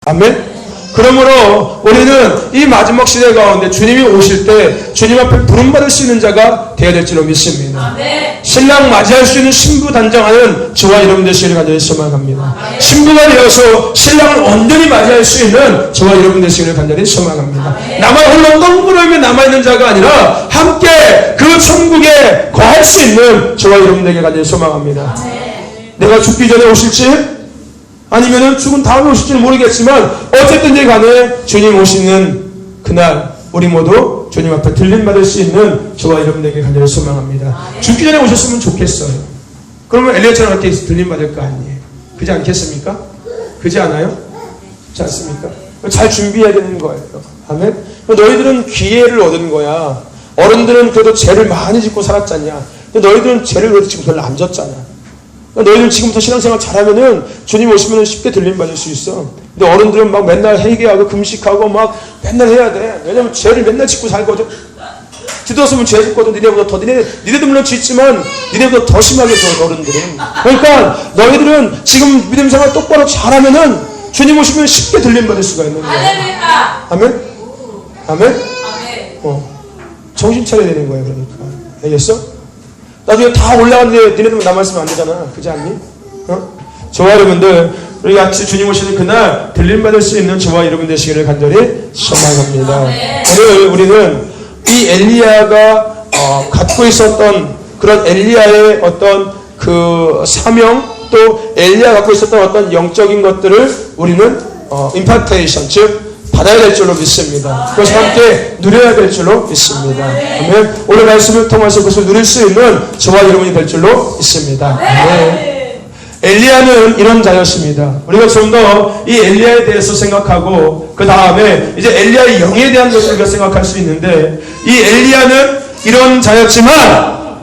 아멘. 그러므로 우리는 이 마지막 시대 가운데 주님이 오실 때 주님 앞에 부름받을 수 있는 자가 되어야 될 줄로 믿습니다. 신랑 맞이할 수 있는 신부 단장하는 저와 여러분 되시기를 간절히 소망합니다. 신부가 되어서 신랑을 온전히 맞이할 수 있는 저와 여러분 되시기를 간절히 소망합니다. 나만 홀로 덩그러니 남아있는 자가 아니라 함께 그 천국에 거할 수 있는 저와 여러분에게 간절히 소망합니다. 내가 죽기 전에 오실지 아니면은 죽은 다음에 오실지는 모르겠지만 어쨌든지 간에 주님 오시는 그날 우리 모두 주님 앞에 들림받을 수 있는 저와 여러분에게 간절히 소망합니다. 죽기 전에 오셨으면 좋겠어요. 그러면 엘리야처럼 이렇게 들림받을 거 아니에요. 그지 않겠습니까? 그지 않아요? 그렇지 않습니까? 잘 준비해야 되는 거예요. 아멘? 너희들은 기회를 얻은 거야. 어른들은 그래도 죄를 많이 짓고 살았잖냐. 근데 너희들은 죄를 그래도 지금 별로 안 졌잖아. 너희들 지금부터 신앙생활 잘하면은 주님 오시면 쉽게 들림받을 수 있어. 근데 어른들은 막 맨날 회개하고 금식하고 막 맨날 해야 돼. 왜냐면 죄를 맨날 짓고 살거든. 뒤돌아서면 죄 짓거든. 니네보다 더, 니네도 물론 짓지만 니네보다 더 심하게 줘, 어른들은. 그러니까 너희들은 지금 믿음생활 똑바로 잘하면은 주님 오시면 쉽게 들림받을 수가 있는 거야. 아멘? 아멘? 정신 차려야 되는 거예요, 그러니까. 알겠어? 나중에 다 올라갔는데 니네들만 남아있으면 안 되잖아. 그지 않니? 저와 여러분들 우리 같이 주님 오시는 그날 들림받을 수 있는 저와 여러분 되시기를 간절히 소망합니다. 오늘 우리는 이 엘리야가 갖고 있었던 그런 엘리야의 어떤 그 사명 또 엘리야가 갖고 있었던 어떤 영적인 것들을 우리는 임파테이션 즉 받아야 될 줄로 믿습니다. 그것을 함께 누려야 될 줄로 믿습니다. 아멘. 오늘 말씀을 통해서 그것을 누릴 수 있는 저와 여러분이 될 줄로 믿습니다. 아멘. 엘리야는 이런 자였습니다. 우리가 좀 더 이 엘리야에 대해서 생각하고 그 다음에 이제 엘리야의 영에 대한 것을 우리가 생각할 수 있는데 이 엘리야는 이런 자였지만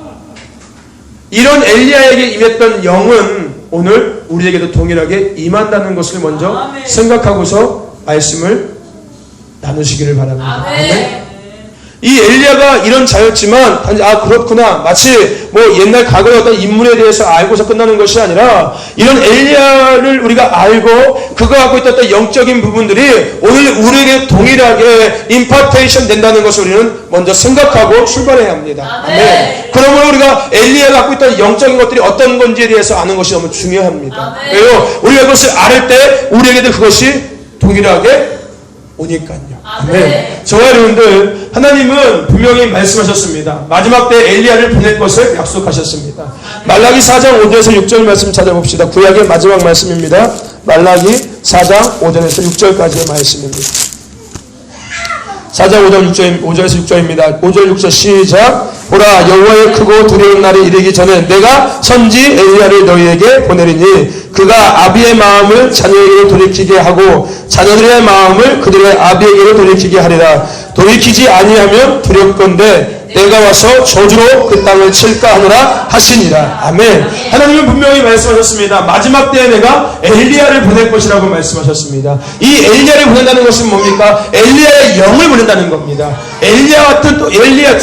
이런 엘리야에게 임했던 영은 오늘 우리에게도 동일하게 임한다는 것을 먼저 생각하고서 말씀을 나누시기를 바랍니다. 아멘. 이 엘리야가 이런 자였지만 그렇구나 마치 뭐 옛날 과거의 어떤 인물에 대해서 알고서 끝나는 것이 아니라 이런 엘리야를 우리가 알고 그가 갖고 있던 어떤 영적인 부분들이 오늘 우리에게 동일하게 임파테이션 된다는 것을 우리는 먼저 생각하고 출발해야 합니다. 아멘. 그러므로 우리가 엘리야가 갖고 있던 영적인 것들이 어떤 건지에 대해서 아는 것이 너무 중요합니다. 왜요? 우리가 그것을 알 때 우리에게도 그것이 동일하게 오니까요. 아멘. 저와 여러분들 하나님은 분명히 말씀하셨습니다. 마지막 때 엘리야를 보낼 것을 약속하셨습니다. 말라기 4장 5절에서 6절 말씀 찾아봅시다. 구약의 마지막 말씀입니다. 말라기 4장 5절에서 6절까지의 말씀입니다. 4장 5절에서 6절입니다. 5절 6절 시작. 보라 여호와의 크고 두려운 날이 이르기 전에 내가 선지 엘리야를 너희에게 보내리니 그가 아비의 마음을 자녀에게로 돌이키게 하고 자녀들의 마음을 그들의 아비에게로 돌이키게 하리라. 돌이키지 아니하면 두렵건대 내가 와서 저주로 그 땅을 칠까 하노라 하시니라. 아멘. 하나님은 분명히 말씀하셨습니다. 마지막 때에 내가 엘리야를 보낼 것이라고 말씀하셨습니다. 이 엘리야를 보낸다는 것은 뭡니까? 엘리야의 영을 보낸다는 겁니다. 엘리야 같은 또 엘리야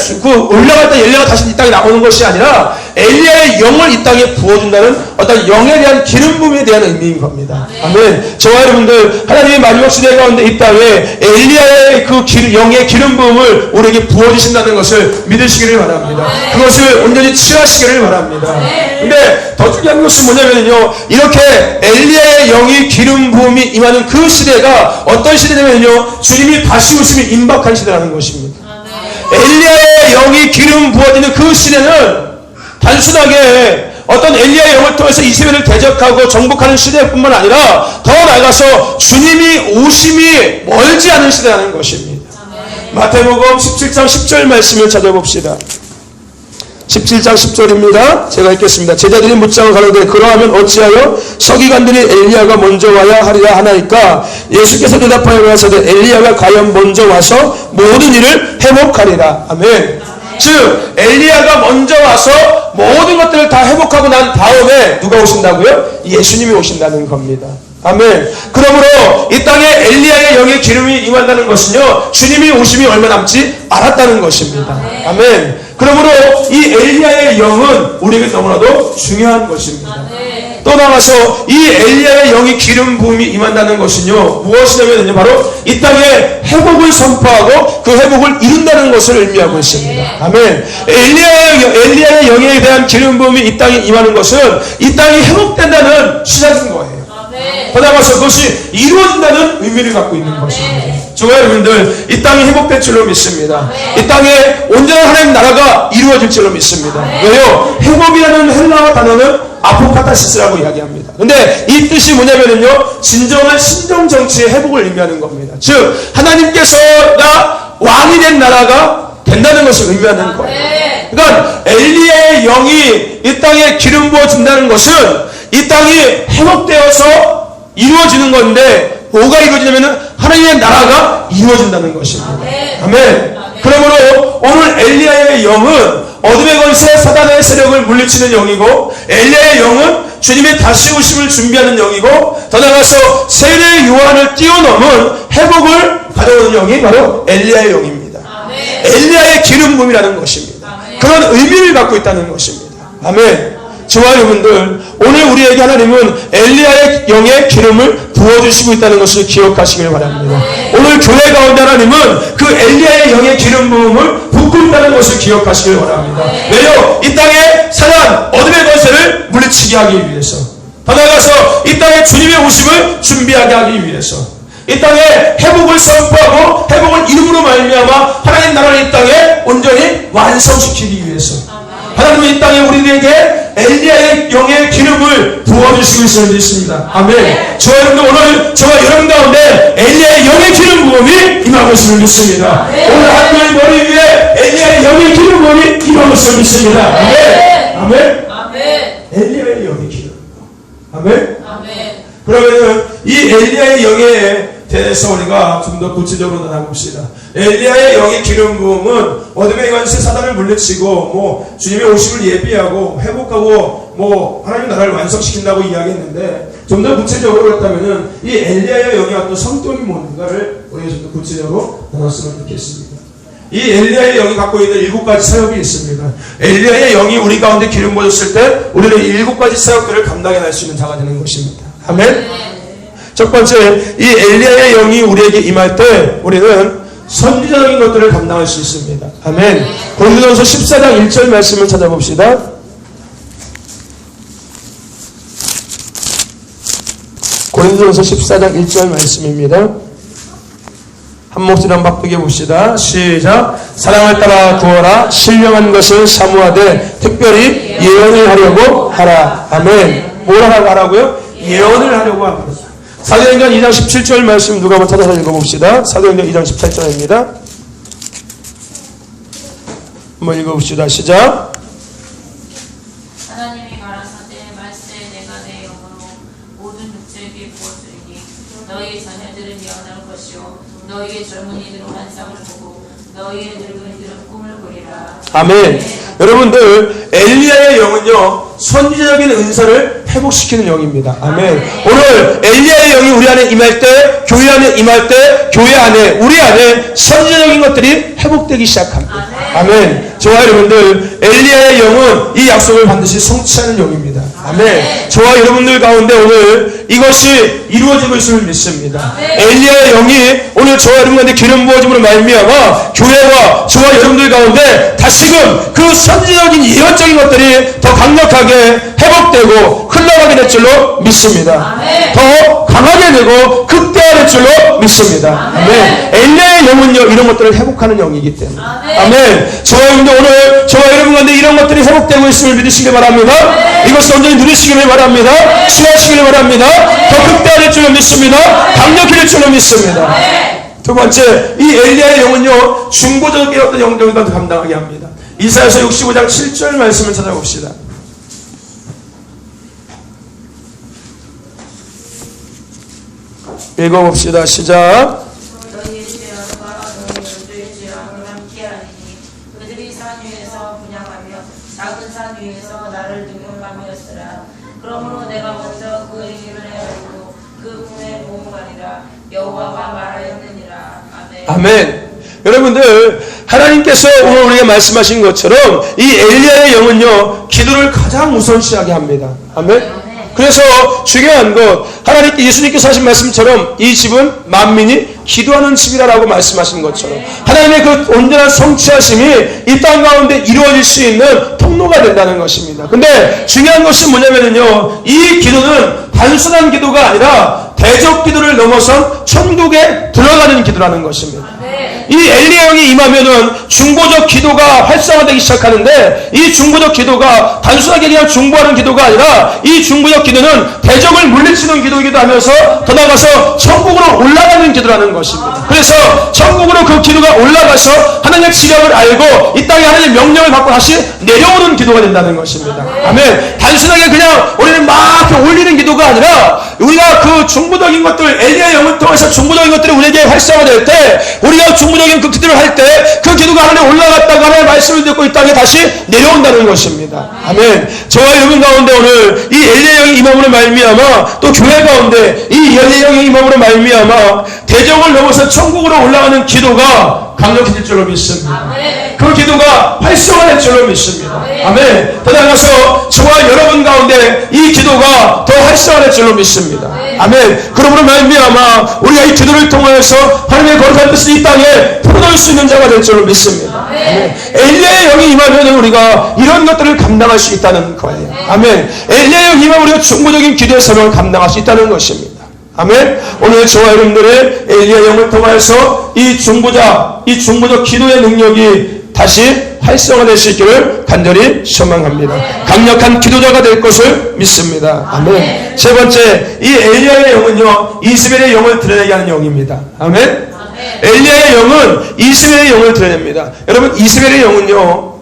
올라갈 때 엘리야가 다시 이 땅에 나오는 것이 아니라 엘리야의 영을 이 땅에 부어준다는 어떤 영에 대한 기름 부음에 대한 의미인 겁니다. 아멘. 저와 여러분들 하나님의 마지막 시대 가운데 이 땅에 엘리야의 그 영의 기름 부음을 우리에게 부어주신다는 것을 믿으시기를 바랍니다. 그것을 온전히 취하시기를 바랍니다. 근데 더 중요한 것은 뭐냐면요, 이렇게 엘리야의 영이 기름 부음이 임하는 그 시대가 어떤 시대냐면요, 주님이 다시 오심이 임박한 시대라는 것입니다. 엘리야의 영이 기름 부어지는 그 시대는 단순하게 어떤 엘리야의 영을 통해서 이스라엘을 대적하고 정복하는 시대뿐만 아니라 더 나아가서 주님이 오심이 멀지 않은 시대라는 것입니다. 마태복음 17장 10절 말씀을 찾아봅시다. 17장 10절입니다. 제가 읽겠습니다. 제자들이 묻자고 가로되 그러하면 어찌하여 서기관들이 엘리야가 먼저 와야 하리라 하나이까? 예수께서 대답하여 가라사대 엘리야가 과연 먼저 와서 모든 일을 회복하리라. 아멘. 즉 엘리야가 먼저 와서 모든 것들을 다 회복하고 난 다음에 누가 오신다고요? 예수님이 오신다는 겁니다. 아멘. 그러므로 이 땅에 엘리야의 영의 기름이 임한다는 것은요, 주님이 오심이 얼마 남지 않았다는 것입니다. 아멘. 그러므로 이 엘리야의 영은 우리에게 너무나도 중요한 것입니다. 또 나가서 이 엘리야의 영이 기름 부음이 임한다는 것은요, 무엇이냐면요, 바로 이 땅에 회복을 선포하고 그 회복을 이룬다는 것을 의미하고 있습니다. 아멘. 엘리야의 영에 대한 기름 부음이 이 땅에 임하는 것은 이 땅이 회복된다는 시작인 거예요. 더 나가서 그것이 이루어진다는 의미를 갖고 있는 것입니다. 저와 여러분들, 이 땅이 회복될 줄로 믿습니다. 이 땅에 온전한 하나님 나라가 이루어질 줄로 믿습니다. 왜요? 회복이라는 헬라어 단어는 아포카타시스라고 이야기합니다. 근데 이 뜻이 뭐냐면요, 진정한 신정 정치의 회복을 의미하는 겁니다. 즉, 하나님께서가 왕이 된 나라가 된다는 것을 의미하는 거예요. 그러니까 엘리야의 영이 이 땅에 기름 부어진다는 것은 이 땅이 회복되어서 이루어지는 건데, 뭐가 이루어지냐면 하나님의 나라가 이루어진다는 것입니다. 아멘. 그러므로 오늘 엘리야의 영은 어둠의 권세 사단의 세력을 물리치는 영이고, 엘리야의 영은 주님의 다시 오심을 준비하는 영이고, 더 나아가서 세례 요한을 뛰어넘은 회복을 가져오는 영이 바로 엘리야의 영입니다. 엘리야의 기름 부음이라는 것입니다. 그런 의미를 갖고 있다는 것입니다. 아멘. 저와 여러분들, 오늘 우리에게 하나님은 엘리야의 영의 기름을 부어주시고 있다는 것을 기억하시길 바랍니다. 오늘 교회 가운데 하나님은 그 엘리야의 영의 기름 부음을 붓고 있다는 것을 기억하시길 바랍니다. 왜요? 이 땅에 사단, 어둠의 권세를 물리치게 하기 위해서, 더 나아가서 이 땅에 주님의 오심을 준비하게 하기 위해서, 이 땅에 회복을 선포하고 회복을 이름으로 말미암아 하나님 나라를 이 땅에 온전히 완성시키기 위해서, 하나님은 이 땅에 우리에게 엘리야의 영의 기름을 부어주시고 있음을 믿습니다. 아멘. 저와 여러분들, 오늘 저와 여러분 가운데 엘리야의 영의 기름 부음이 임하고 있음을 믿습니다. 오늘 하나님의 머리 위에 엘리야의 영의 기름 부음이 임하고 있음을 믿습니다. 아멘. 아멘. 엘리야의 영의 기름. 아멘. 그러면은 이 엘리야의 영에 대해서 우리가 좀 더 구체적으로 나눠봅시다. 엘리야의 영의 기름 부음은 어둠의 권세 사단을 물리치고 주님의 오심을 예비하고 회복하고 하나님 나라를 완성시킨다고 이야기했는데, 좀 더 구체적으로 그렇다면은 이 엘리야의 영의 어떤 성격이 뭔가를 우리가 좀 더 구체적으로 나눴으면 좋겠습니다. 이 엘리야의 영이 갖고 있는 7가지 사역이 있습니다. 엘리야의 영이 우리 가운데 기름 부어졌을 때 우리는 7가지 사역들을 감당해낼 수 있는 자가 되는 것입니다. 아멘. 첫 번째, 이 엘리야의 영이 우리에게 임할 때 우리는 선지자적인 것들을 감당할 수 있습니다. 아멘. 고린도전서 14장 1절 말씀을 찾아봅시다. 고린도전서 14장 1절 말씀입니다. 한 목소리 한번 바꾸게 봅시다. 시작. 사랑을 따라 구하라. 신령한 것을 사모하되 특별히 예언을 하려고 하라. 아멘. 뭘 하라고요? 예언을 하려고 합니다. 사도행전 2장 17절 말씀 누가 한번 찾아서 읽어봅시다. 사도행전 2장 17절입니다. 한번 읽어봅시다. 시작. 하나님이 가라사대 말세 내가 내 영으로 모든 육체에게 부어주리니 너희 자녀들은 예언할 것이요 너희의 젊은이들은 환상을 보고 너희의 늙은이들은 꿈을 꾸리라. 아멘. 여러분들, 엘리야의 영은요 선지자적인 은사를 회복시키는 영입니다. 아멘. 오늘 엘리야의 영이 우리 안에 임할 때, 교회 안에 임할 때, 교회 안에, 우리 안에 선지자적인 것들이 회복되기 시작합니다. 아멘. 저와 여러분들, 엘리야의 영은 이 약속을 반드시 성취하는 영입니다. 아멘. 저와 여러분들 가운데 오늘 이것이 이루어지고 있음을 믿습니다. 엘리야의 영이 오늘 저와 여러분 가운데 기름 부어짐으로 말미암아 교회와 저와 여러분들 가운데 다시금 그 선지자적인 예언적인 것들이 더 강력하게 회복되고 흘러가게 될 줄로 믿습니다. 더 강하게 되고 극대화될 줄로 믿습니다. 아멘. 엘리야의 영은요 이런 것들을 회복하는 영이기 때문에. 아멘. 저와 여러분들, 오늘 저와 여러분 가운데 이런 것들이 회복되고 있음을 믿으시길 바랍니다. 이것을 온전히 누리시길 바랍니다. 취하시길 바랍니다. 더 극대화될 줄로 믿습니다. 강력해질 줄로 믿습니다. 두 번째, 이 엘리야의 영은요 중보적인 어떤 영적인 것을 감당하게 합니다. 이사야서 65장 7절 말씀을 찾아봅시다. 읽어봅시다. 시작. 너희의 죄악과 너희 열조의 죄악을 함께 하리니 그들이 산 위에서 분향하며 작은 산 위에서 나를 등용하였으라. 그러므로 내가 먼저 그 행위를 헤아리고 그 후에 보응하리라. 여호와가 말하였느니라. 아멘. 아멘. 여러분들, 하나님께서 오늘 우리에게 말씀하신 것처럼 이 엘리야의 영은요 기도를 가장 우선시하게 합니다. 아멘. 그래서 중요한 것, 하나님께 예수님께서 하신 말씀처럼 이 집은 만민이 기도하는 집이라고 말씀하신 것처럼 하나님의 그 온전한 성취하심이 이 땅 가운데 이루어질 수 있는 통로가 된다는 것입니다. 근데 중요한 것은 뭐냐면요, 이 기도는 단순한 기도가 아니라 대적 기도를 넘어선 천국에 들어가는 기도라는 것입니다. 이 엘리야 영이 임하면은 중보적 기도가 활성화되기 시작하는데, 이 중보적 기도가 단순하게 그냥 중보하는 기도가 아니라 이 중보적 기도는 대적을 물리치는 기도이기도 하면서 더 나아가서 천국으로 올라가는 기도라는 것입니다. 그래서 천국으로 그 기도가 올라가서 하나님의 지령을 알고 이 땅에 하나님의 명령을 받고 다시 내려오는 기도가 된다는 것입니다. 아멘. 단순하게 그냥 우리는 막 올리는 기도가 아니라 우리가 그 중보적인 것들, 엘리야 영을 통해서 중보적인 것들이 우리에게 활성화될 때, 우리가 중보적인 그 기도를 할 때 그 기도가 하나님 올라갔다가 하나님의 말씀을 듣고 이 땅에 다시 내려온다는 것입니다. 아멘. 저와 여러분 가운데 오늘 이 엘리야 영의 임함으로 말미암아, 또 교회 가운데 이 엘리야 영의 임함으로 말미암아 대적을 넘어서 천국으로 올라가는 기도가 강력해질 줄로 믿습니다. 그 기도가 활성화될 줄로 믿습니다. 아멘. 더 나아가서 저와 여러분 가운데 이 기도가 더 활성화될 줄로 믿습니다. 아멘. 그러므로 말미암아 우리가 이 기도를 통하여서 하나님의 거룩한 뜻을 이 땅에 풀어놓을 수 있는 자가 될 줄로 믿습니다. 아멘. 엘리야의 영이 임하면 우리가 이런 것들을 감당할 수 있다는 거예요. 아멘. 엘리야의 영이 임하면 우리가 중보적인 기도의 사명을 감당할 수 있다는 것입니다. 아멘. 오늘 저와 여러분들의 엘리야 영을 통하여서 이 중보적 기도의 능력이 다시 활성화될 수 있기를 간절히 소망합니다. 강력한 기도자가 될 것을 믿습니다. 아멘. 세 번째, 이 엘리야의 영은요, 이스벨의 영을 드러내게 하는 영입니다. 아멘. 엘리야의 영은 이스벨의 영을 드러냅니다. 여러분, 이스벨의 영은요,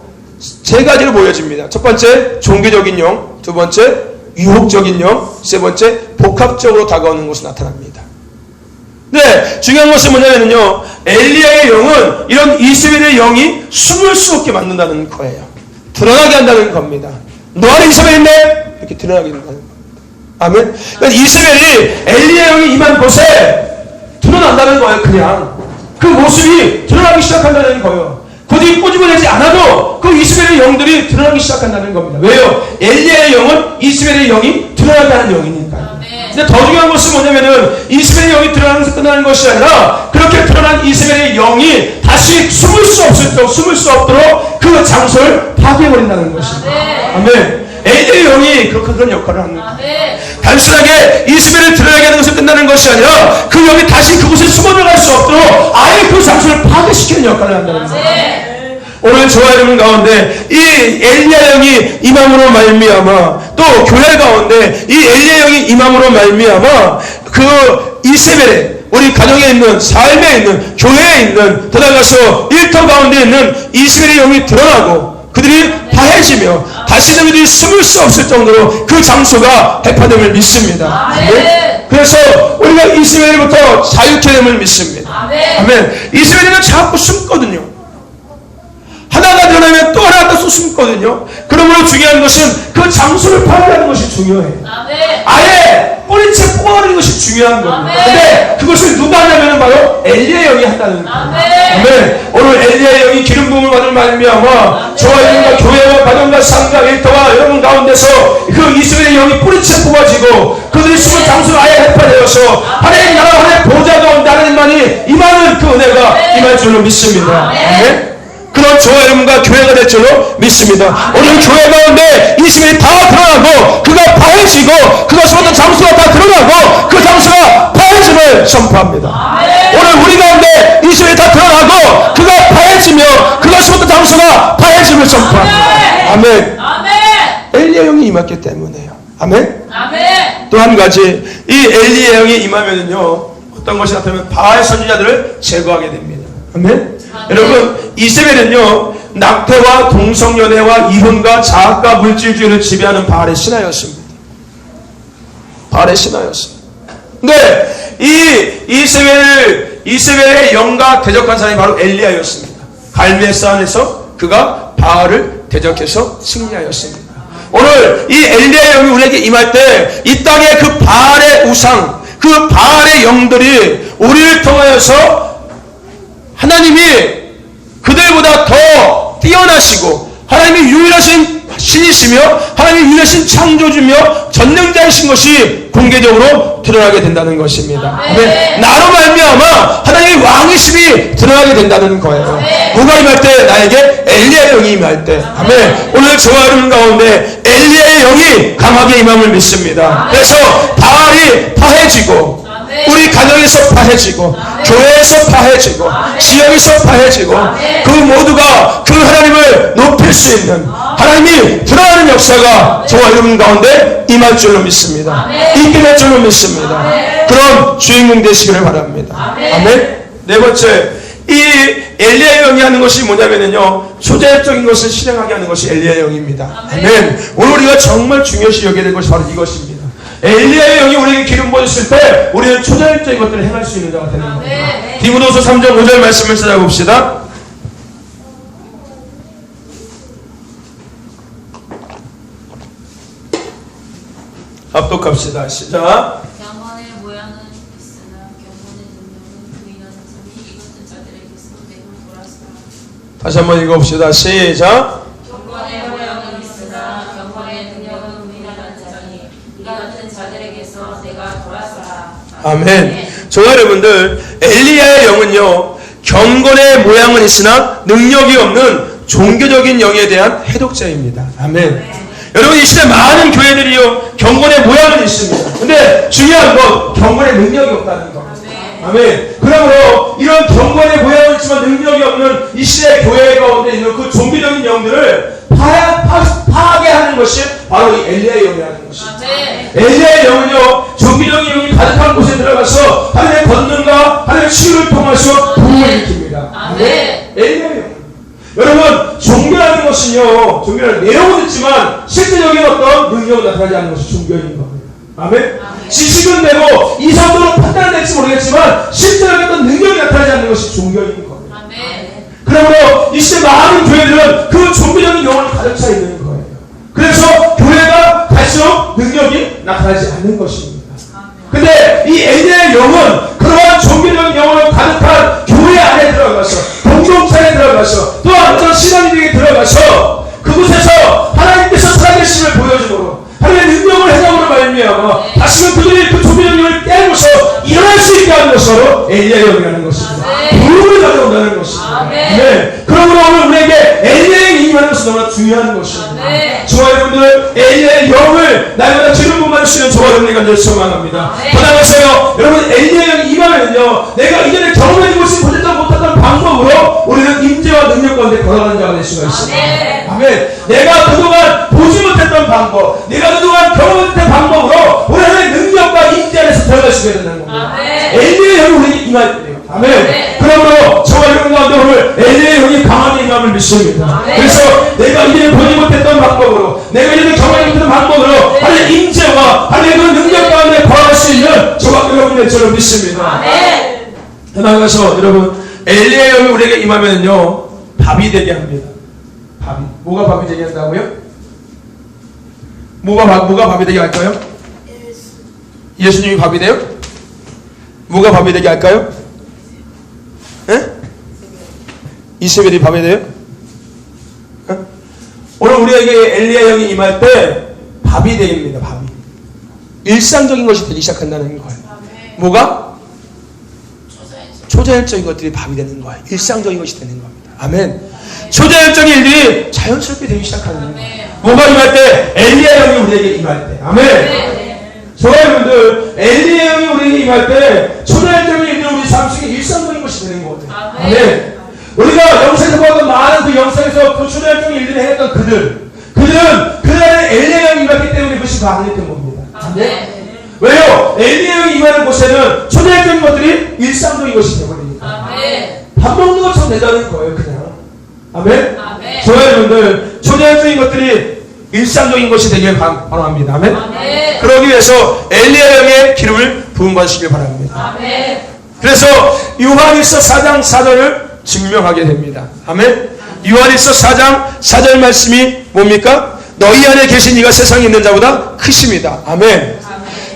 세 가지로 보여집니다. 첫 번째, 종교적인 영. 두 번째, 유혹적인 영. 세 번째, 복합적으로 다가오는 것으로 나타납니다. 네, 중요한 것은 뭐냐면요, 엘리야의 영은 이런 이스벨의 영이 숨을 수 없게 만든다는 거예요. 드러나게 한다는 겁니다. 너 안에 이스벨이 있네? 이렇게 드러나게 한다는 겁니다. 아멘. 그러니까 이스벨이 엘리야 영이 임한 곳에 드러난다는 거예요. 그냥 그 모습이 드러나기 시작한다는 거예요. 굳이 꼬집어내지 않아도 그 이스벨의 영들이 드러나기 시작한다는 겁니다. 왜요? 엘리야의 영은 이스벨의 영이 드러나게 하는 영이니까요. 근데 더 중요한 것은 뭐냐면은 이스벨의 영이 드러나면서 끝나는 것이 아니라, 그렇게 드러난 이스벨의 영이 다시 숨을 수 없도록 그 장소를 파괴해버린다는 것입니다. 아멘. 엘리야의 영이 그런 역할을 합니다. 단순하게 이스벨을 드러나게 하는 것을 끝나는 것이 아니라 그 영이 다시 그곳에 숨어 들어갈 수 없도록 아예 그 장소를 파괴시키는 역할을 한다는 거예요. 오늘 저와 여러분 가운데 이 엘리야 영이 임함으로 말미암아, 또 교회 가운데 이 엘리야 영이 임함으로 말미암아 그 이스벨의 우리 가정에 있는, 삶에 있는, 교회에 있는, 더 나아가서 일터 가운데 있는 이스벨의 영이 드러나고 그들이 파해지며 다시는 그들이 숨을 수 없을 정도로 그 장소가 해파됨을 믿습니다. 네? 그래서 우리가 이스벨부터 자유케 됨을 믿습니다. 아멘. 이스벨은 자꾸 숨거든요. 하나가 드러나면 또 하나가 또 숨거든요. 그러므로 중요한 것은 그 장소를 파괴하는 것이 중요해요. 아예 뿌리채 뽑아버리는 것이 중요한 겁니다. 근데 그것을 누가 하냐면 바로 엘리야 영이 한다는 거예요. 아멘. 오늘 엘리야 영이 기름 부음을 받을 말미암아 저와 여러분과 교회와 가정과 상가 일터와 여러분 가운데서 그 이스라엘의 영이 뿌리채 뽑아지고 그들이 숨은 장소를 아예 해파되어서 하나님 나라 하나님 보좌 가운데 하나님만이 임하는 그 은혜가 임할 줄로 믿습니다. 아멘. 그런 저와 여러분과 교회가 될 줄로 믿습니다. 오늘 교회 가운데 이스벨이 다 드러나고 그가 파해지고 그것으로부터 장소가 다 드러나고 그 장소가 파해짐을 선포합니다. 오늘 우리 가운데 이스벨이 다 드러나고 그가 파해지며 그것으로부터 장소가 파해짐을 선포합니다. 아멘. 엘리야 영이 임했기 때문에요. 아멘. 또 한 가지, 이 엘리야 영이 임하면요 어떤 것이 나타나면 바알 선지자들을 제거하게 됩니다. 아멘. 여러분, 이스벨은요 낙태와 동성연애와 이혼과 자학과 물질주의를 지배하는 바알의 신하였습니다. 바알의 신하였습니다. 근데 이 이스벨의 영과 대적한 사람이 바로 엘리야였습니다. 갈멜 산에서 그가 바알을 대적해서 승리하였습니다. 오늘 이 엘리야 영이 우리에게 임할 때 이 땅의 그 바알의 우상, 그 바알의 영들이 우리를 통하여서 하나님이 그들보다 더 뛰어나시고 하나님이 유일하신 신이시며 하나님이 유일하신 창조주며 전능자이신 것이 공개적으로 드러나게 된다는 것입니다. 아멘. 나로 말미암아 하나님의 왕이심이 드러나게 된다는 거예요. 누가 임할 때? 나에게 엘리야의 영이 임할 때. 아멘. 오늘 저와 여러분 가운데 엘리야의 영이 강하게 임함을 믿습니다. 그래서 바알이 파해지고 우리 가정에서 파해지고 교회에서 파해지고 지역에서 파해지고 그 모두가 그 하나님을 높일 수 있는 하나님이 드러나는 역사가 저와 여러분 가운데 임할 줄로 믿습니다. 있게 될 줄로 믿습니다. 그런 주인공 되시기를 바랍니다. 아멘. 네 번째, 이 엘리야의 영이 하는 것이 뭐냐면요, 초자연적인 것을 실행하게 하는 것이 엘리야의 영입니다. 아멘. 오늘 우리가 정말 중요시 여겨야 될 것이 바로 이것입니다. 엘리야의 영이 우리에게 기름 부어졌을 때 우리는 초자연적인 것들을 행할 수 있는 자가 되는 겁니다. 디모데후서 3장 5절 말씀을 찾아봅시다. 합독합시다. 시작. 경건의 모양은 있으나 경건의 능력은 부인하는 점이 이것은 자들에게서 매우 돌아서라. 다시 한번 읽어봅시다. 시작. 경건의 모양은 있으나 경건의 능력은 부인하는 자니 이 같은 자들에게서 내가 돌아서라. 아멘. 저와 여러분들, 엘리야의 영은요, 경건의 모양은 있으나 능력이 없는 종교적인 영에 대한 해독자입니다. 아멘. 여러분, 이 시대 많은 교회들이요, 경건의 모양은 있습니다. 근데 중요한 건 경건의 능력이 없다는 거. 아멘. 그러므로 이런 경건의 모양은 있지만 능력이 없는 이 시대 교회 가운데 있는 그 종교적인 영들을 파괴하는 것이 바로 이 엘리야의 영이라는 것입니다. 엘리야의 영은요, 종교적인 영이 가득한 곳에 들어가서 하나님의 권능과 하나님의 치유를 통해서 부흥을 일으킵니다. 아멘. 엘리야의 영. 여러분, 종교라는 것은요, 종교라는 내용은 있지만 실제적인 어떤 능력을 나타나지 않는 것이 종교인 겁니다. 아멘. 지식은 되고 이성으로 판단은 될지 모르겠지만 실제적인 어떤 능력이 나타나지 않는 것이 종교인 겁니다. 그러므로 이 시대 많은 교회들은 그 종교적인 영혼이 가득 차 있는 거예요. 그래서 교회가 갈수록 능력이 나타나지 않는 것입니다. 근데 이 엘리야의 영은 그러한 종교적인 영혼을 가득한 교회 안에 들어가서, 공동체에 들어가서, 또한 어떤 신앙인에게 들어가서 그곳에서 하나님께서 살아계심을 보여주도록 하나님의 능력을 해석으로 말미암아 다시금 그들이 그 종교적인 영을 깨고서 일어날 수 있게 하는 것으로 엘리야의 영이라는 것입니다. 부흥을 가져온다는 것입니다. 네. 그러므로 오늘 우리에게 엘리야의 영이 임하는 것은 너무나 중요한 것입니다. 저와 여러분들, 엘리야의 영을 날마다 기름 부음 받을 수 있는 저와 여러분이 간절히 소망합니다. 그다음에서요, 여러분, 엘리야의 영이 임하면요, 내가 이전에 경험해 보지 못했던 방법으로 우리는 임재와 능력 가운데 걸어가는 자가 될 수가 있습니다. 아멘. 내가 그동안 보지 못했던 방법, 내가 그동안 경험해 못했던 방법으로 우리는 능력과 임재 안에서 들어갈 수가 있는 겁니다. 엘리야의 영이 우리에게 임할 때요. 아멘. 그러므로 저와 여러분 가운데 오늘 엘리야의 영이 강하게 임함을 믿습니다. 그래서 내가 이전에 보지 못했던 방법으로, 내가 이전에 경험하지 못했던 방법으로 하나님의 임재와 하나님의 그 능력 가운데 거할 수 있는 저와 여러분의 저를 믿습니다. 나아가서 여러분, 엘리야의 영이 우리에게 임하면요, 밥이 되게 합니다. 밥이. 뭐가 밥이 되게 한다고요? 뭐가 밥이 되게 할까요? 예수님이 밥이 돼요? 뭐가 밥이 되게 할까요? 에? 이세벨이 밥이 돼요? 에? 오늘 우리에게 엘리야의 영이 임할 때 밥이 되입니다. 밥이. 일상적인 것이 되기 시작한다는 거예요. 뭐가? 초자연적인 것들이 밥이 되는 거예요. 일상적인 것이 되는 겁니다. 아멘. 초자연적인 일들이 자연스럽게 되기 시작하는 거예요. 뭐가 임할 때? 엘리야의 영이 우리에게 임할 때. 아멘. 저와 여러분들, 엘리야의 영이 우리에게 임할 때 초자연적인 일들은 우리 삶 속에 일상적인 것이 되는 거예요. 아멘. 우리가 영상에서 보았던 많은 그 영상에서 그 초자연적인 일들을 해냈던 그들은 그날에 엘리야의 영이 임했기 때문에 그것이 가능했던 겁니다. 아멘. 왜요? 엘리야의 영이 임하는 곳에는 초자연적인 것들이 일상적인 것이 되거든요. 밥 먹는 것처럼 된다는 거예요, 그냥. 아멘? 저와 여러분들, 초자연적인 것들이 일상적인 것이 되길 바랍니다. 아멘? 그러기 위해서 엘리야의 영의 기름을 부음받으시길 바랍니다. 그래서 요한일서 4장 4절을 증명하게 됩니다. 아멘? 요한일서 4장 4절 말씀이 뭡니까? 너희 안에 계신 이가 세상에 있는 자보다 크십니다. 아멘.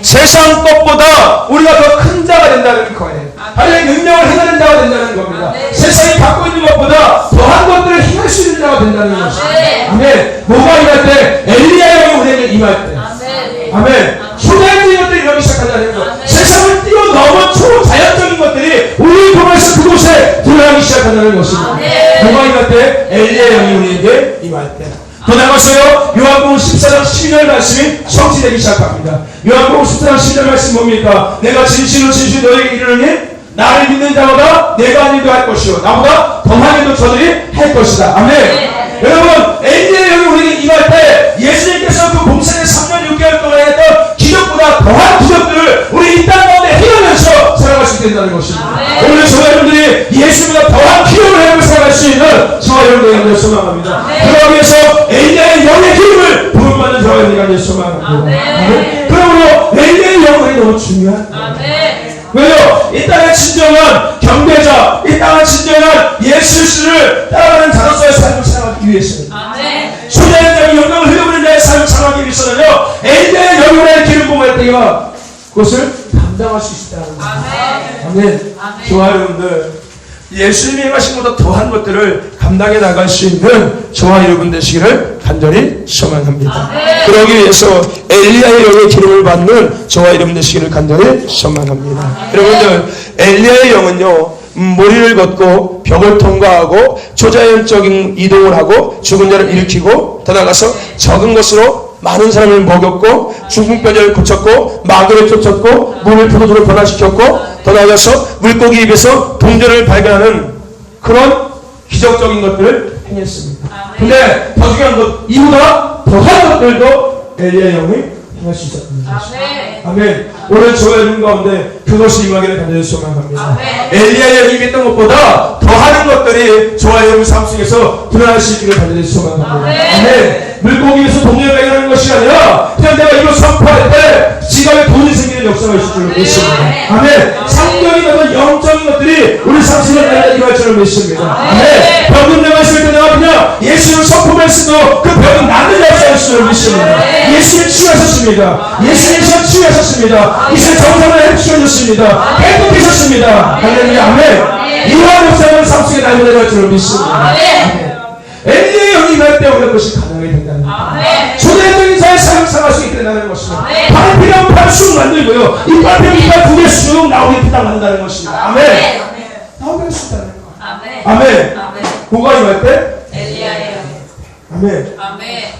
세상 것보다 우리가 더 큰 자가 된다는 거예요. 하나님의 능력을 행하는 자가 된다는 겁니다. 세상이 갖고 있는 것보다 더한 것들을 행할 수 있는 자가 도화가 된다는 것입니다. 아멘. 뭐가 임할 때? 엘리야의 영이 우리에게 임할 때. 아멘. 초자연적인 것들이 일어나기 시작한다는 것. 세상을 뛰어넘은 초자연적인 것들이 우리 통해서 그곳에 드러나기 시작한다는 것입니다. 뭐가 임할 때? 엘리야의 영이 우리에게 임할 때. 더 나가서요, 요한복음 14장 12절 말씀이 성취되기 시작합니다. 요한복음 14장 12절 말씀 뭡니까? 내가 진실로 진실로 너에게 이르노니 나를 믿는 자보다 내가 한 일도 할 것이요 나보다 더한 일도 저들이 할 것이다. 아멘. 여러분, 엘리야의 영이 우리에게 임할 때 예수님께서 그 봉생의 3년 6개월 동안 했던 기적보다 더한 기적들을 우리 이 땅 가운데 행하면서 살아갈 수 있게 된다는 것입니다. 오늘 저와 여러분들이 예수보다 더한 기록을 하며 살아갈 수 있는 저와 여러분들에게 소망합니다. 그러기 위해서 엘리야의 영의 기름을 부름받는 저와 여러분들에게 소망합니다. 그러므로 엘리야의 영이 너무 중요합니다. 왜요? 이 땅의 진정한 경배자, 이 땅의 진정한 예수를 따라가는 자로서의 삶을 살아가기 위해서요. 초자연적인 영광을 흘려보는 자의 삶을 살아가기 위해서는요, 엘리야의 영혼의 기름 부음할 때가 그것을 감당할 수 있다는 거예요. 아멘. 좋아요, 여러분들. 예수님이 행하신 것보다 더한 것들을 감당해 나갈 수 있는 저와 여러분 되시기를 간절히 소망합니다. 그러기 위해서 엘리야의 영의 기름을 받는 저와 여러분 되시기를 간절히 소망합니다. 여러분들, 엘리야의 영은요, 모리를 걷고 벽을 통과하고 초자연적인 이동을 하고 죽은 자를 일으키고 더 나가서 적은 것으로 많은 사람을 먹였고 중풍병자를 고쳤고 마귀를 쫓았고 물을 포도주로 변화시켰고 더 나아가서 물고기 입에서 동전을 발견하는 그런 기적적인 것들을 행했습니다. 근데 더 중요한 것, 이보다 더한 것들도 엘리야의 영이 행할 수 있었던 것입니다. 아멘. 오늘 저와 여러분 가운데 그것이 임하기를 간절히 소망합니다. 엘리야의 영이 임했던 것보다 더하는 것들이 저와 여러분 삶 속에서 드러날 수 있기를 간절히 소망합니다. 아멘. 물고기에서 동전을 발견하는 것이 아니라 그냥 내가 이거 선포할 때 지갑에 돈이 생기는 역사가 있을 줄로 믿습니다. 아멘. 상적인 어떤 영적인 것들이 우리 삶 속에 일어날 줄로 믿습니다. 아멘. 병든 내가 있을 때 내가 그냥 예수를 선포할 수도 그 병은 낫는 역사가 있을 줄로 믿습니다. 예수를 치유하셨습니다. 예수님께서 치유하셨습니다. 이제 정상을 해주셨습니다. 행복해졌습니다. 할렐루야. 아멘. 이러한 역사를 삶 속에 나타날 줄로 믿습니다. 아멘. 엘리야의 영이 임할 때 오는 것이 가능하게 된다는 것입니다. 초대적인 자의 삶을 살아갈 수 있게 된다는 것입니다. 발을 필요하면 발을 쑥 만들고요. 이빨 필요하면 이빨 두 개 쑥 나오게 부탁한다는 것입니다. 아멘. 나오게 할 수 있다는 거예요. 아멘. 뭐가 임할 때? 엘리야의 영. 아멘.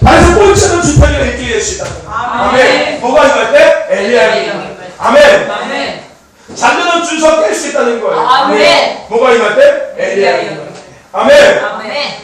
발에서 꼴찌하는 주파리가 있게 될 수 있다. 아멘. 뭐가 임할 때? 엘리야의 영. 아멘. 잠드는 준석 깰 수 있다는 거예요. 아멘. 뭐가 임할 때? 엘리야의 영. 아멘.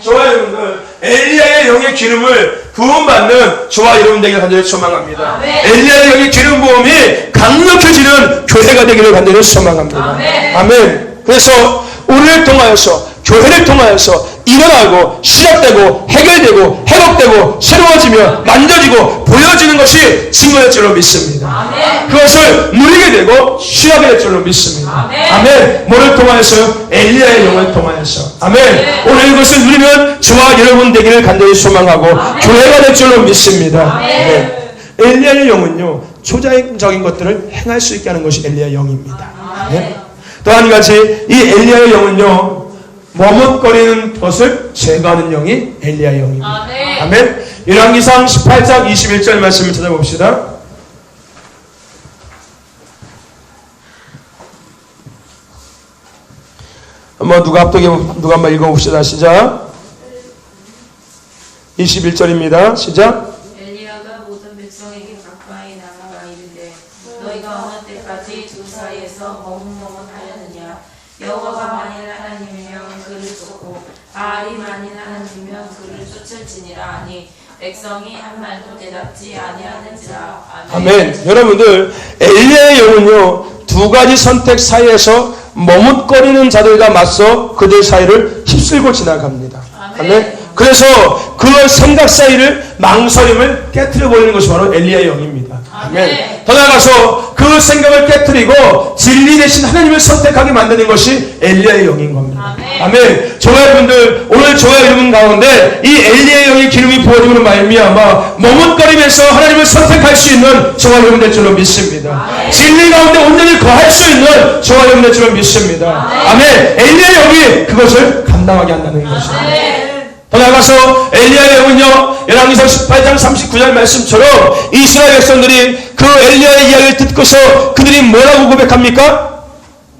저와 여러분들, 엘리야의 영의 기름을 부음받는 저와 여러분들에게 간절히 소망합니다. 엘리야의 영의 기름 부음이 강력해지는 교회가 되기를 간절히 소망합니다. 아멘. 그래서 우리를 통하여서 교회를 통하여서 일어나고 시작되고 해결되고 회복되고 새로워지며 만져지고 보여지는 것이 증거될 줄로 믿습니다. 그것을 누리게 되고 취하게 될 줄로 믿습니다. 아멘. 뭐를 통하여서요? 엘리야의 영을 통하여서. 아멘. 오늘 이것을 누리면 저와 여러분 되기를 간절히 소망하고 교회가 될 줄로 믿습니다. 아멘. 엘리야의 영은요, 초자연적인 것들을 행할 수 있게 하는 것이 엘리야의 영입니다. 아멘. 또 한 가지, 이 엘리야의 영은요, 머뭇거리는 것을 제거하는 영이 엘리야의 영입니다. 아멘. 열왕기상 18장 21절 말씀을 찾아봅시다. 한번 누가 한번 읽어봅시다. 시작. 21절입니다. 시작. 엘리야가 모든 백성에게 가까이 나아가 이르되 너희가 어느 때까지 두 사이에서 머뭇머뭇하였느냐. 여호와가 만일 하나님이면 그를 쫓고 바알이 만일 하나님이면 그를 쫓을지니라 하니 백성이 한 말도 대답지 아니하는지라. 아멘. 여러분들, 엘리야의 영은요, 두 가지 선택 사이에서 머뭇거리는 자들과 맞서 그들 사이를 휩쓸고 지나갑니다. 아멘. 그래서 그 생각 사이를 망설임을 깨트려 버리는 것이 바로 엘리야의 영입니다. 아멘. 더 나아가서 그 생각을 깨트리고 진리 대신 하나님을 선택하게 만드는 것이 엘리야의 영인 겁니다. 아멘. 저와 여러분들, 오늘 저와 여러분 가운데 이 엘리야의 영의 기름이 부어지는 말미암아 머뭇거리면서 하나님을 선택할 수 있는 저와 여러분 될 줄로 믿습니다. 진리 가운데 온전히 거할 수 있는 저와 여러분 될 줄로 믿습니다. 아멘. 엘리야의 영이 그것을 감당하게 한다는 것입니다. 더 나아가서 엘리야의 영은요, 열왕기상 18장 39절 말씀처럼 이스라엘 백성들이 그 엘리야의 이야기를 듣고서 그들이 뭐라고 고백합니까?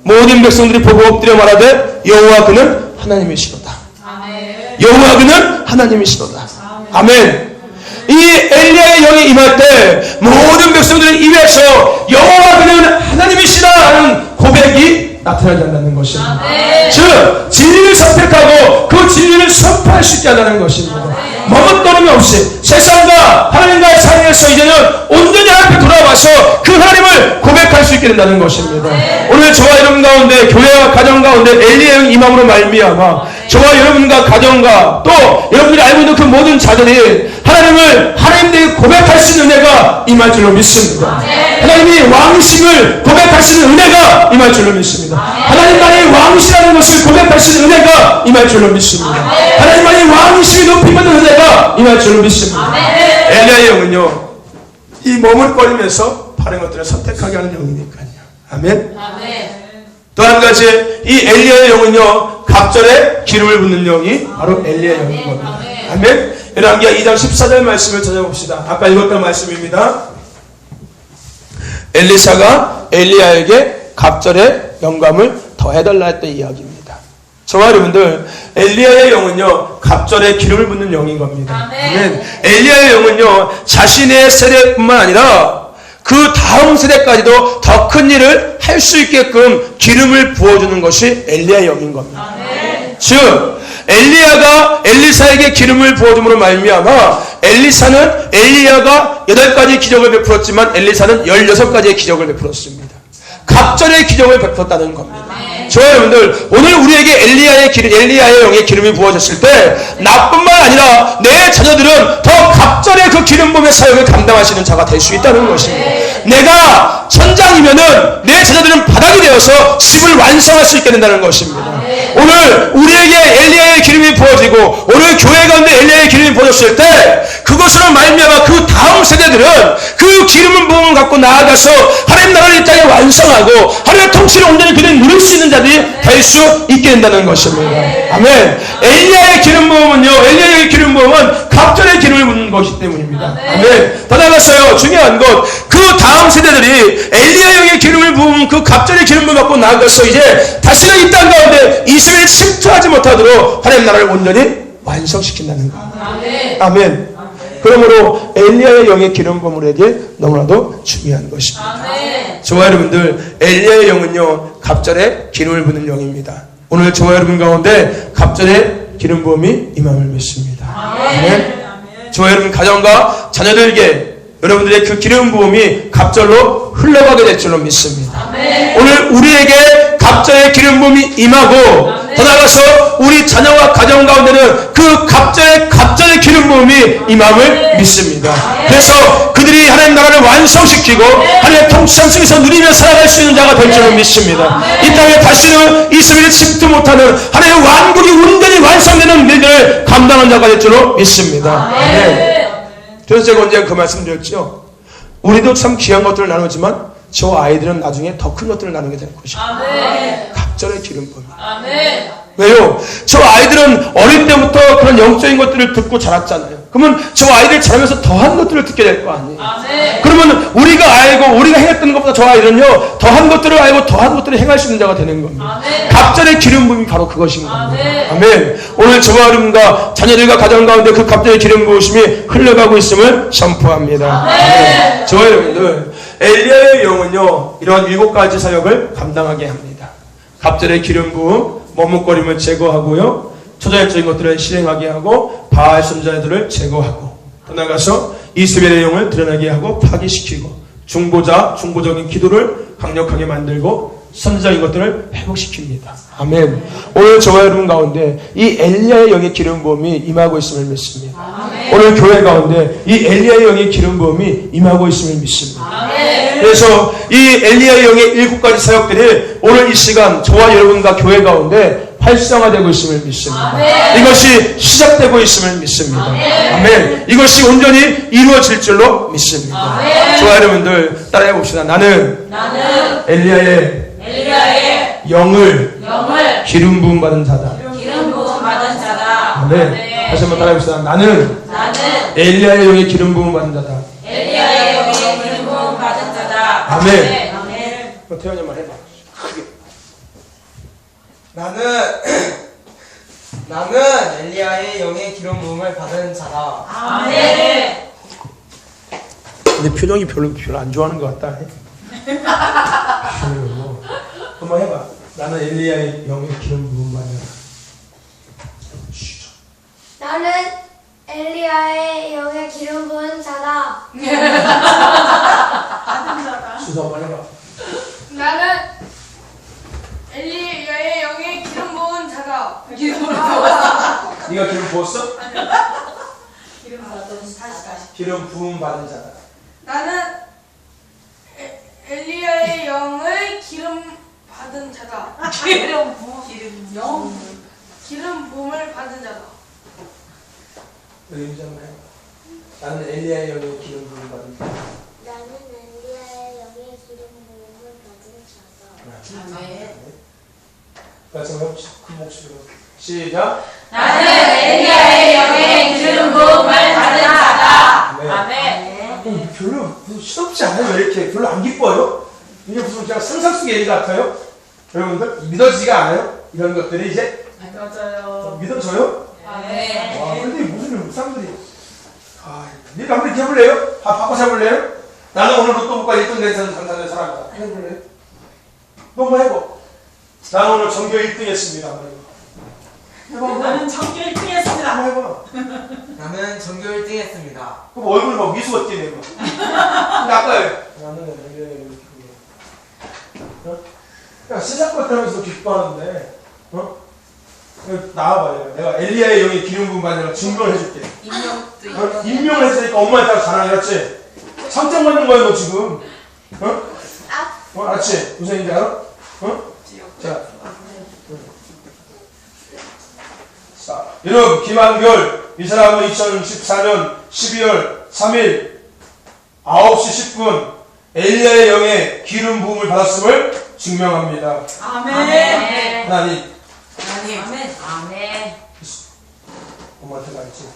모든 백성들이 보고 엎드려 말하되 여호와 그는 하나님이시로다. 여호와 그는 하나님이시로다. 아멘. 이 엘리야의 영이 임할 때 모든 백성들의 입에서 여호와 그는 하나님이시라는 고백이 나타나지 않는 것입니다. 즉 진리를 선택하고 그 진리를 선포할 수 있게 하는 것입니다. 머뭇거림이 없이 세상과 하나님과의 사이에서 이제는 온전히 하나님 앞에 돌아와서 그 하나님을 고백할 수 있게 된다는 것입니다. 오늘 저와 여러분 가운데 교회와 가정 가운데 엘리야의 영이 임함으로 말미암아 저와 여러분과 가정과 또 여러분들이 알고 있는 그 모든 자들이 하나님을 하나님들에게 고백할 수 있는 은혜가 임할 줄로 믿습니다. 하나님이 왕이심을 고백할 수 있는 은혜가 임할 줄로 믿습니다. 하나님만이 왕이시라는 것을 고백할 수 있는 은혜가 임할 줄로 믿습니다. 하나님만이 왕이심이 높임받는 은혜가 임할 줄로 믿습니다. 엘리야의 영은요, 이 머물거리면서 바른 것들을 선택하게 하는 영이니까요. 아멘. 또 한 가지, 이 엘리야의 영은요, 갑절에 기름을 붓는 영이 바로 엘리야의 영인 겁니다. 아멘. 열왕기하 2장 14절 말씀을 찾아봅시다. 아까 읽었던 말씀입니다. 엘리사가 엘리야에게 갑절에 영감을 더해달라 했던 이야기입니다. 저와 여러분들, 엘리야의 영은요, 갑절에 기름을 붓는 영인 겁니다. 아멘. 엘리야의 영은요, 자신의 세대뿐만 아니라 그 다음 세대까지도 더 큰 일을 할 수 있게끔 기름을 부어주는 것이 엘리야의 영인 겁니다. 즉 엘리야가 엘리사에게 기름을 부어줌으로 말미암아 엘리사는 엘리야가 8가지 기적을 베풀었지만 엘리사는 16가지의 기적을 베풀었습니다. 갑절의 기적을 베풀었다는 겁니다. 저와 여러분들, 오늘 우리에게 엘리야의 영의 기름이 부어졌을 때 나뿐만 아니라 내 자녀들은 더 갑절의 그 기름 부음의 사역을 감당하시는 자가 될 수 있다는 것입니다. 내가 천장이면은 내 자녀들은 바닥이 되어서 집을 완성할 수 있게 된다는 것입니다. 오늘 우리에게 엘리야의 기름이 부어지고 오늘 교회 가운데 엘리야의 기름이 부어졌을 때 그것으로 말미암아 그 다음 세대들은 그 기름 부음을 갖고 나아가서 하나님 나라를 이 땅에 완성하고 하나님의 통치를 온전히 그들이 누릴 수 있는 자들이 될 수 있게 된다는 것입니다. 아멘. 엘리야의 기름 부음은요, 엘리야의 기름 부음은 갑절의 기름을 붓는 것이기 때문입니다. 아멘. 더 나아가서요, 중요한 것, 그 다음 세대들이 엘리야의 영의 기름을 부은 그 갑절의 기름을 받고 나아가서 이제 다시는 이 땅 가운데 이스라엘이 침투하지 못하도록 하나님 나라를 온전히 완성시킨다는 겁니다. 아멘. 그러므로 엘리야의 영의 기름 부음으로에게 너무나도 중요한 것입니다. 저와 여러분들, 엘리야의 영은요, 갑절에 기름을 부는 영입니다. 오늘 저와 여러분 가운데 갑절에 기름 부음이 임함을 믿습니다. 아멘. 저와 여러분 가정과 자녀들에게 여러분들의 그 기름 부음이 갑절로 흘러가게 될 줄로 믿습니다. 오늘 우리에게 갑절의 기름 부음이 임하고 더 나아가서 우리 자녀와 가정 가운데는 그 갑절의 기름 부음이 임함을 믿습니다. 그래서 그들이 하나님 나라를 완성시키고 하나님의 통치상 속에서 누리며 살아갈 수 있는 자가 될 줄로 믿습니다. 이 땅에 다시는 이스라엘이 침투 못하는 하나님의 왕국이 온전히 완성되는 일들을 감당한 자가 될 줄로 믿습니다. 그래서 제가 언제 그 말씀 드렸죠. 우리도 참 귀한 것들을 나누지만 저 아이들은 나중에 더 큰 것들을 나누게 될 것입니다. 갑절의 기름 부음. 왜요? 저 아이들은 어릴 때부터 그런 영적인 것들을 듣고 자랐잖아요. 그러면 저 아이들 자라면서 더한 것들을 듣게 될 거 아니에요. 그러면 우리가 알고 우리가 행했던 것보다 저 아이들은요, 더한 것들을 알고 더한 것들을 행할 수 있는 자가 되는 겁니다. 갑절의 기름 부음이 바로 그것인 겁니다. 아멘. 오늘 저와 여러분과 자녀들과 가정 가운데 그 갑절의 기름 부으심이 흘러가고 있음을 선포합니다. 아멘. 저와 여러분들, 엘리야의 영은요, 이러한 7가지 사역을 감당하게 합니다. 갑절의 기름 부음, 머뭇거림을 제거하고요, 초자연적인 것들을 실행하게 하고 바알 선자들을 제거하고 더 나아가서 이스라엘의 영을 드러나게 하고 파괴시키고 중보적인 기도를 강력하게 만들고 선지자인 것들을 회복시킵니다. 아멘. 오늘 저와 여러분 가운데 이 엘리야의 영의 기름 부음이 임하고 있음을 믿습니다. 오늘 교회 가운데 이 엘리야의 영의 기름 부음이 임하고 있음을 믿습니다. 그래서 이 엘리야의 영의 7가지 사역들이 오늘 이 시간 저와 여러분과 교회 가운데 활성화되고 있음을 믿습니다. 이것이 시작되고 있음을 믿습니다. 아멘. 이것이 온전히 이루어질 줄로 믿습니다. 저와 여러분들 따라해 봅시다. 나는 엘리야의 영을 기름 부음 받은 자다. 기름 부음 받은 자다. 아멘. 다시 한번 따라해봅시다. 나는 엘리야의 영의 기름 부음 받은 자다. 엘리야의 영의 기름 부음 받은 자다. 아멘. 아멘. 태연이 한번 해봐. 크게. 나는 엘리야의 영의 기름 부음을 받은 자다. 아멘. 근데 표정이 별로 안 좋아하는 것 같다. 한번 해봐. 나는 엘리야의 영의 기름 부음 받은 자다. 나는 엘리야의 영의 기름 부은 자다. 수도 한번 해봐. 나는 엘리야의 영의 기름 부은 자다. 네가 기름 부었어? 다시. 기름 부음 받은 자다. 나는 엘리야의 영의 기름 받은 자다. 기름 영. 기름 부음을 받은 자다. 여기 한번 해봐. 나는 엘리야의 영의 기름 부음 받은 자다. 나는 엘리야의 영의 기름 부음을 받은 자다. 아멘. 같이 한번 해봅시다. 큰 목소리로. 시작. 나는 엘리야의 영의 기름 부음을 받은 자다. 네. 아멘. 별로 시덥지 않아요? 왜 이렇게 별로 안 기뻐요? 이게 무슨 그냥 상상 속의 얘기 같아요? 여러분들 믿어지지가 않아요? 이런 것들이 이제 맞아요. 믿어져요? 아멘. 와, 근데 무슨 사람들이 네가 한번 이렇게 해볼래요? 바꿔서 해볼래요? 나는 오늘 로또 복과 1등 내는 당사자의 사람이다. 해볼래요? 너 한번 해봐. 나는 오늘 전교 1등 했습니다. 나는 전교 1등 했습니다. 한번 해봐. 나는 전교 1등 했습니다. 그럼 얼굴 막 미소가 띄네. 근데 아까 나는 이렇게 어? 야, 시작부터 하면서 기뻐하는데 나와봐요. 내가 엘리야의 영의 기름 부음 받는 걸 증명을 해줄게. 임명을 했으니까 엄마한테 자랑해봤지? 상장 받는 거야 너 지금. 알았지? 무슨 얘기인지 알아? 자, 이름 김한결. 이 사람은 2014년 12월 3일 9시 10분 엘리야의 영의 기름 부음을 받았음을 증명합니다. 아멘. 하나님, 아멘. 아멘. 엄마한테 말했지?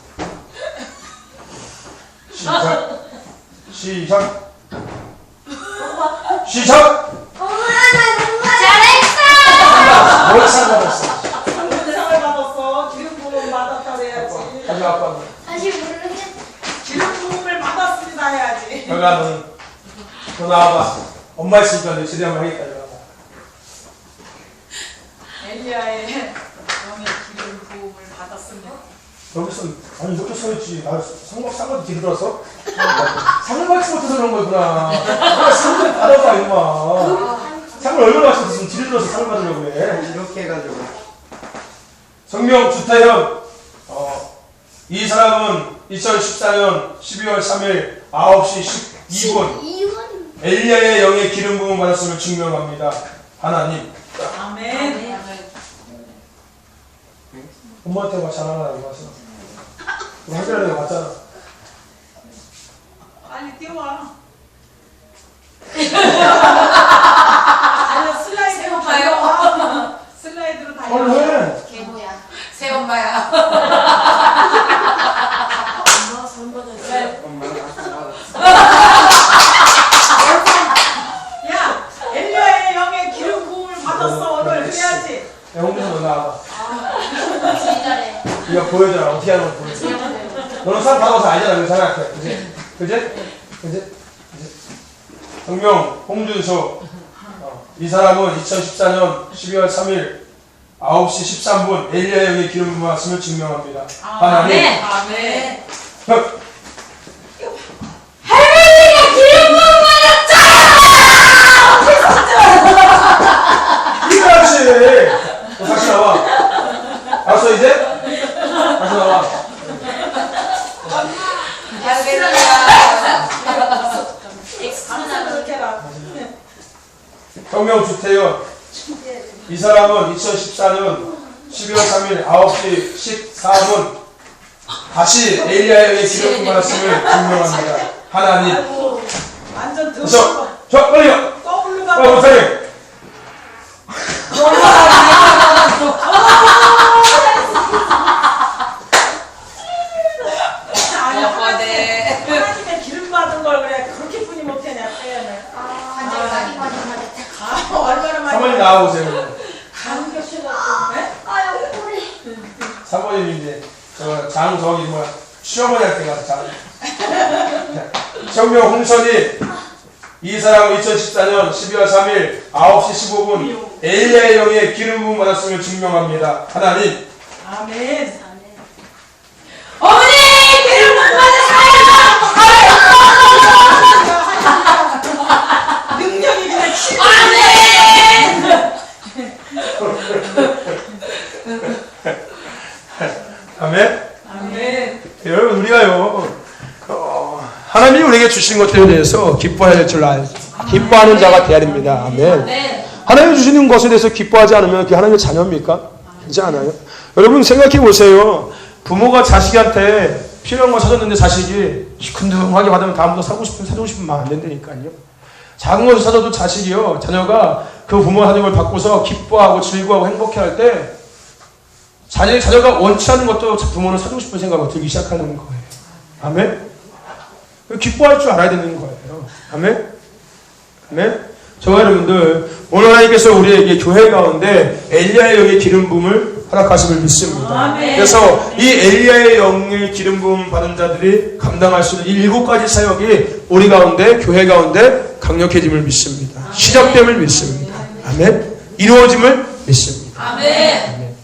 시작. 엄마 나 정말 잘했어. 뭘 상관없어? 상을 받았어. 기름 부음 받았다 해야지. 가져 아빠. 다시 모르겠어. 기름 부음을 받았습니다 해야지. 여가 너 나와봐. 엄마 있으니까 내 제대 한번 하겠다. 이거. 엘리야의 영의 기름 부음을 받았습니다. 여기서 아니 이렇게 서있지. 나 상도 뒤들어서 상을 받지 못해서 그런 거구나. 내가 상을 받아봐 이놈아. 상을 얼마나 받지 못해서 뒤들어서 상을 받으려고 그래. 이렇게 해가지고. 성명 주태현. 이 사람은 2014년 12월 3일 9시 12분 엘리야의 영의 기름 부음 받았음을 증명합니다. 하나님. 아멘. 엄마한테 막 자랑하라고 봤어. 우리 한결에 봤잖아. 빨리 뛰어와. 아니 슬라이드 세워봐요. 슬라이드로 달려. 얼른. 개모야. 새엄마야. 엄마 선거는 왜? 엄마는 같이 받았어. 야 엘리야의 영의 기름 부음을 받았어 오늘 해야지. 야, 홍준아 너 나와봐. 잘해. 이거 보여줘라. 어떻게 하는 거 보여줘. 너는 상 받아서 알잖아. 그 사람한테. 그지? 그지? 성명 홍준수. 이 사람은 2014년 12월 3일 9시 13분 엘리야의 영의 기름 부음 받았음을 증명합니다. 하나님. 아멘. 할머니가 기름 부음 그렇지. 너 다시 나와. 알았어 이제? 다시 나와. 성명 주태현. 이 사람은 2014년 12월 3일 9시 14분 다시 엘리야의 영의 기름 부음 받았음을 증명합니다. 하나님. 완전 그래서 저 빨리요. 떠올르가 못하게. 사모님이 이제 장저기 시어머니 할 때가 청명 홍선이 이 사람은 2014년 12월 3일 9시 15분 엘리야의 영에 기름 부음 받았음을 증명합니다. 하나님. 아멘. 어머니 기름 부음 받으세요. 능력이 그냥 치. 아멘. 아멘. 여러분 우리가요 하나님이 우리에게 주신 것들에 대해서 기뻐해야 될 줄 알죠. 기뻐하는 자가 되어야 됩니다. 아멘. 하나님이 주시는 것에 대해서 기뻐하지 않으면 그게 하나님의 자녀입니까? 그렇지 않아요? 여러분 생각해 보세요. 부모가 자식한테 필요한 거 사줬는데 자식이 시큰둥하게 받으면 다음부터 사주고 싶으면 마음 안 된다니까요. 작은 것을 사줘도 자식이요, 자녀가 그 부모가 사준 걸 받고서 기뻐하고 즐거워하고 행복해할 때 자녀가 원치 않는 것도 부모는 사주고 싶은 생각이 들기 시작하는 거예요. 아멘? 기뻐할 줄 알아야 되는 거예요. 아멘? 아멘? 저와 여러분들, 오늘 하나님께서 우리에게 교회 가운데 엘리야의 영의 기름 부음을 허락하심을 믿습니다. 아멘. 그래서 이 엘리야의 영의 기름 부음 받은 자들이 감당할 수 있는 이 7가지 사역이 우리 가운데, 교회 가운데 강력해짐을 믿습니다. 시작됨을 믿습니다. 아멘? 이루어짐을 믿습니다. 아멘.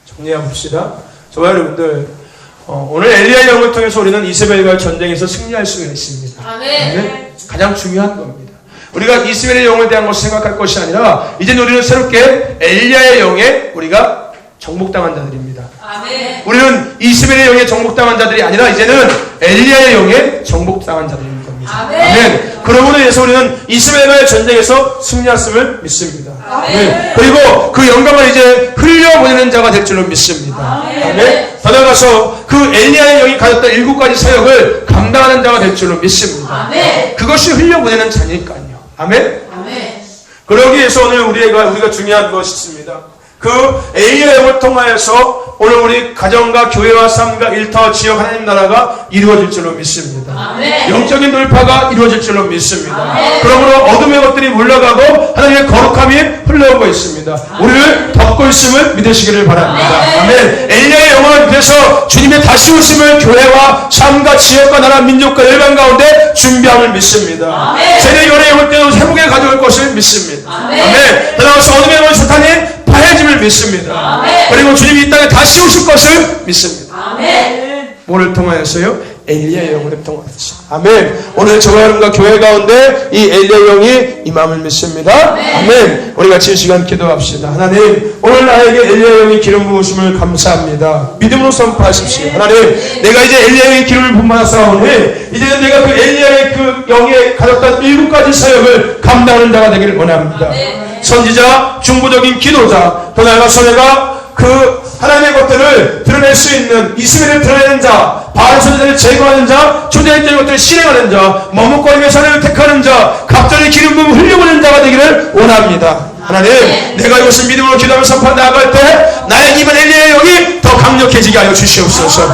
정리해 봅시다. 저와 여러분들, 오늘 엘리야의 영을 통해서 우리는 이스라엘과의 전쟁에서 승리할 수가 있습니다. 아멘. 가장 중요한 겁니다. 우리가 이스라엘의 영에 대한 것을 생각할 것이 아니라 이제 우리는 새롭게 엘리야의 영에 우리가 정복당한 자들입니다. 아멘. 우리는 이스라엘의 영에 정복당한 자들이 아니라 이제는 엘리야의 영에 정복당한 자들인 겁니다. 아멘. 그러므로 인해서 우리는 이스라엘과의 전쟁에서 승리했음을 믿습니다. 아멘. 그리고 그 영광을 이제 흘려보내는 자가 될 줄로 믿습니다. 아멘. 더 나아가서 그 엘리야의 영이 가졌던 7가지 사역을 감당하는 자가 될 줄로 믿습니다. 아멘. 그것이 흘려보내는 자니까요. 아멘. 아멘. 그러기 위해서 오늘 우리가 중요한 것이 있습니다. 그 엘리야의 영을 통하여서 오늘 우리 가정과 교회와 삶과 일터 지역 하나님 나라가 이루어질 줄로 믿습니다. 아멘. 영적인 돌파가 이루어질 줄로 믿습니다. 아멘. 그러므로 어둠의 것들이 물러가고 하나님의 거룩함이 흘러오고 있습니다. 우리를 덮고 있음을 믿으시기를 바랍니다. 아멘. 엘리야의 영을 믿어서 주님의 다시 오심을 교회와 삶과 지역과 나라 민족과 열방 가운데 준비함을 믿습니다. 세례 요한의 영을 때도 회복에 가져올 것을 믿습니다. 아멘. 따라서 어둠의 영을 사탄이 파해짐을 믿습니다. 아멘. 그리고 주님이 이 땅에 다시 오실 것을 믿습니다. 아멘. 뭐를 통하여서요? 엘리야의 영을 통하여서. 아멘. 오늘 저와 여러분과 교회 가운데 이 엘리야의 영이 임함을 믿습니다. 아멘. 우리 같이 이 시간 기도합시다. 하나님, 오늘 나에게 엘리야의 영이 기름 부으심을 감사합니다. 믿음으로 선포하십시오. 하나님, 내가 이제 엘리야의 영의 기름을 부음받았사오니 이제는 내가 그 엘리야의 그 영에 가졌던 7가지 사역을 감당하는 자가 되기를 원합니다. 선지자, 중보적인 기도자, 더 나아가서 내가 그 하나님의 것들을 드러낼 수 있는 이스라엘을 드러내는 자, 바알 선지자를 제거하는 자, 주대인적인 것들을 실행하는 자, 머뭇거리며 사람을 택하는 자, 갑자기 기름 부음을 흘려보내는 자가 되기를 원합니다. 하나님, 내가 이것을 믿음으로 기도하며 선포해 나아갈 때 나의 입은 엘리야의 영이 더 강력해지게 하여 주시옵소서.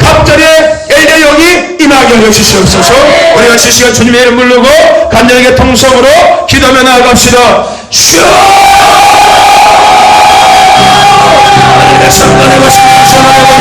갑자기 엘리야의 영이 임하게 하여 주시옵소서. 우리가 이 시간 주님의 이름 부르고 간절하게 통성으로 기도하며 나아갑시다. 주여! 하나님의 성령의 것을 전하고